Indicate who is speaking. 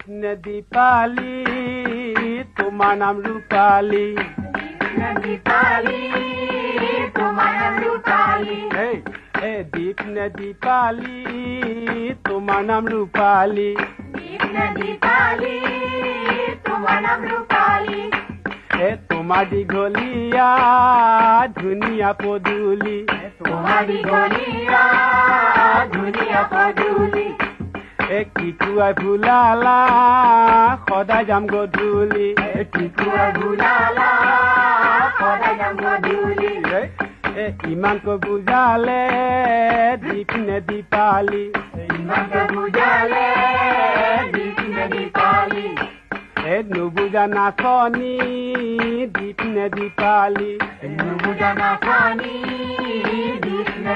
Speaker 1: নে দীপালি তোমার নাম রূপালি
Speaker 2: দীপালি তোমার নাম রূপালি
Speaker 1: দীপ নে দীপালি তোমার নাম রূপালি
Speaker 2: দীপালি তোমার নাম রূপালি
Speaker 1: তোমার দীঘলিয়া ধুনিয়া পদুলি
Speaker 2: তোমার দীঘলিয়া ধুনিয়া পদুলি
Speaker 1: কিকুয়াই ভুলালা সদায় যাম গধূলি
Speaker 2: কিকুয়াই ভুলালা সদায় যাম গধূলি
Speaker 1: ইমানকৈ বুজালে দীপ নে দীপালি
Speaker 2: ইমানকৈ বুজালে দীপ নে দীপালি
Speaker 1: নুবুজা নাচনি দীপ নে দীপালি
Speaker 2: নুবুজা নাচনি দীপ নে